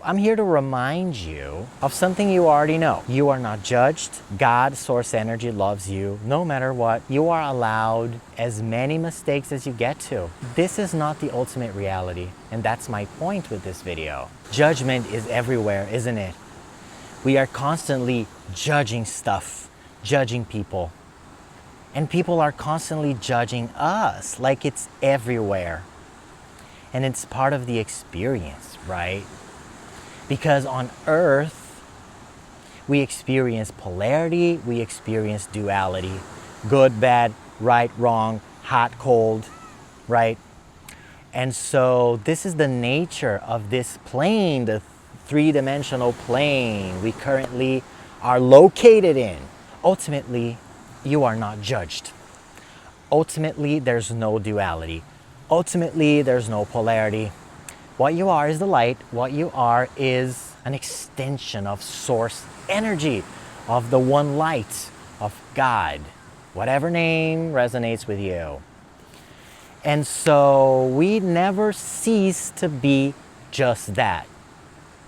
I'm here to remind you of something you already know. You are not judged. God, source energy, loves you no matter what. You are allowed as many mistakes as you get to. This is not the ultimate reality, and that's my point with this video. Judgment is everywhere, isn't it? We are constantly judging stuff, judging people. And people are constantly judging us like it's everywhere. And it's part of the experience, right? Because on Earth, we experience polarity, we experience duality. Good, bad, right, wrong, hot, cold, right? And so this is the nature of this plane, the three-dimensional plane we currently are located in. Ultimately, you are not judged. Ultimately, there's no duality. Ultimately, there's no polarity. What you are is the light. What you are is an extension of source energy, of the one light, of God, whatever name resonates with you. And so we never cease to be just that,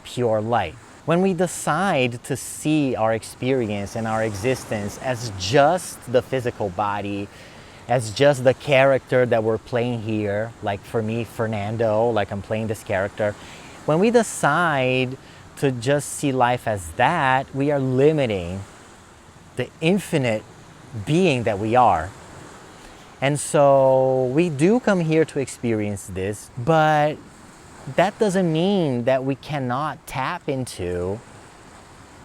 pure light. When we decide to see our experience and our existence as just the physical body, as just the character that we're playing here, like for me, Fernando, like I'm playing this character. When we decide to just see life as that, we are limiting the infinite being that we are. And so we do come here to experience this, but that doesn't mean that we cannot tap into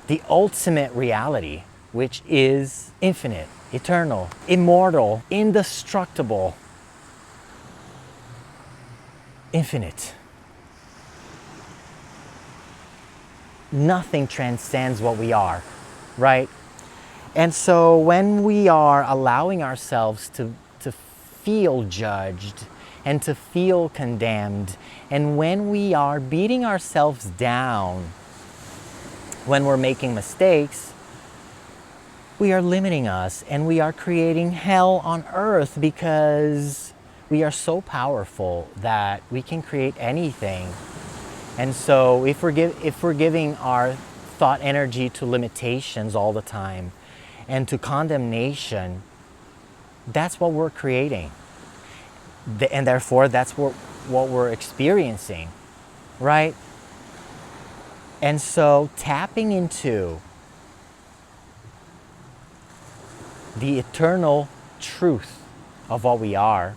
the ultimate reality, which is infinite, eternal, immortal, indestructible, infinite. Nothing transcends what we are, right? And so when we are allowing ourselves to feel judged and to feel condemned, and when we are beating ourselves down when we're making mistakes, we are limiting us and we are creating hell on earth, because we are so powerful that we can create anything. And so if we're giving our thought energy to limitations all the time and to condemnation, that's what we're creating. And therefore, that's what we're experiencing, right? And so tapping into the eternal truth of what we are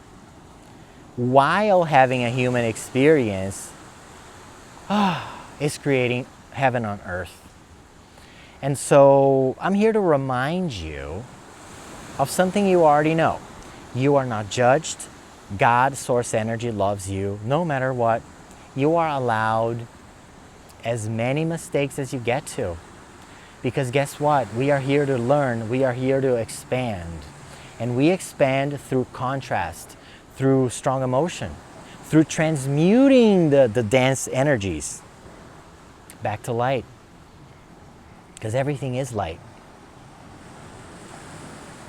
while having a human experience is creating heaven on earth. And so I'm here to remind you of something you already know. You are not judged. God, source energy, loves you no matter what. You are allowed as many mistakes as you get to. Because guess what? We are here to learn. We are here to expand. And we expand through contrast, through strong emotion, through transmuting the dense energies back to light. Because everything is light.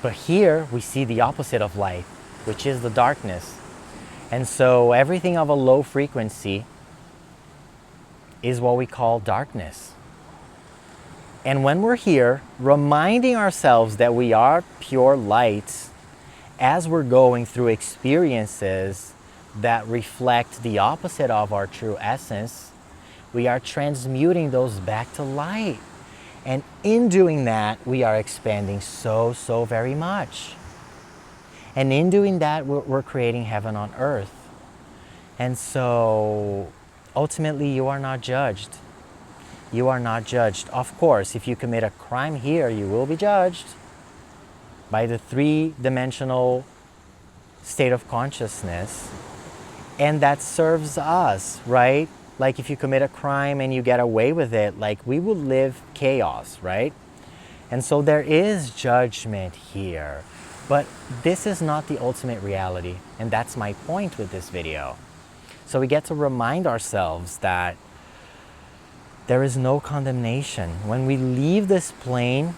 But here we see the opposite of light, which is the darkness. And so everything of a low frequency is what we call darkness. And when we're here, reminding ourselves that we are pure light as we're going through experiences that reflect the opposite of our true essence, we are transmuting those back to light. And in doing that, we are expanding so very much. And in doing that, we're creating heaven on earth. And so ultimately, you are not judged. You are not judged. Of course, if you commit a crime here, you will be judged by the three-dimensional state of consciousness. And that serves us, right? Like if you commit a crime and you get away with it, like we will live chaos, right? And so there is judgment here. But this is not the ultimate reality. And that's my point with this video. So we get to remind ourselves that there is no condemnation. When we leave this plane,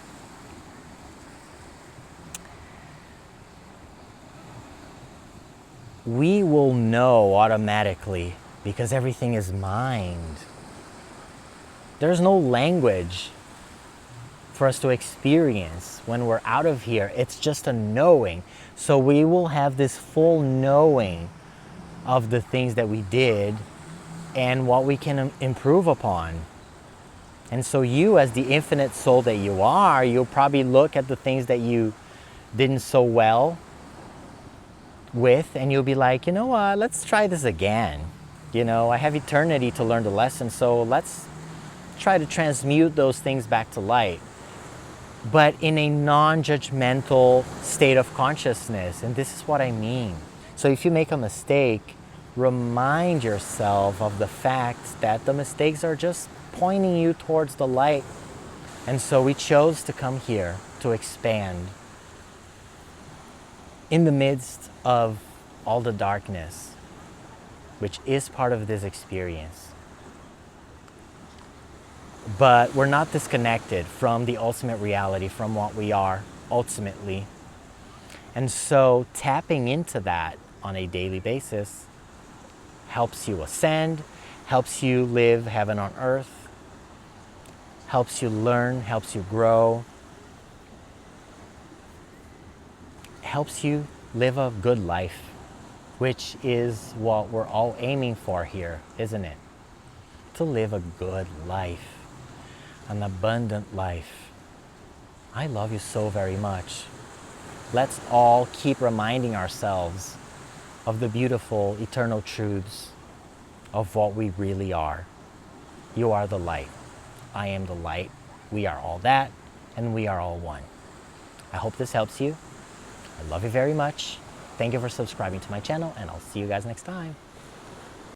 we will know automatically, because everything is mind. There's no language for us to experience when we're out of here. It's just a knowing. So we will have this full knowing of the things that we did and what we can improve upon. And so you, as the infinite soul that you are, you'll probably look at the things that you didn't so well with, and you'll be like, you know what, let's try this again. You know, I have eternity to learn the lesson, so let's try to transmute those things back to light. But in a non-judgmental state of consciousness, and this is what I mean. So if you make a mistake, remind yourself of the fact that the mistakes are just pointing you towards the light. And so we chose to come here to expand in the midst of all the darkness, which is part of this experience. But we're not disconnected from the ultimate reality, from what we are ultimately. And so tapping into that on a daily basis helps you ascend, helps you live heaven on earth, helps you learn, helps you grow, helps you live a good life, which is what we're all aiming for here, isn't it? To live a good life, an abundant life. I love you so very much. Let's all keep reminding ourselves of the beautiful eternal truths of what we really are. You are the light. I am the light. We are all that, and we are all one. I hope this helps you. I love you very much. Thank you for subscribing to my channel, and I'll see you guys next time.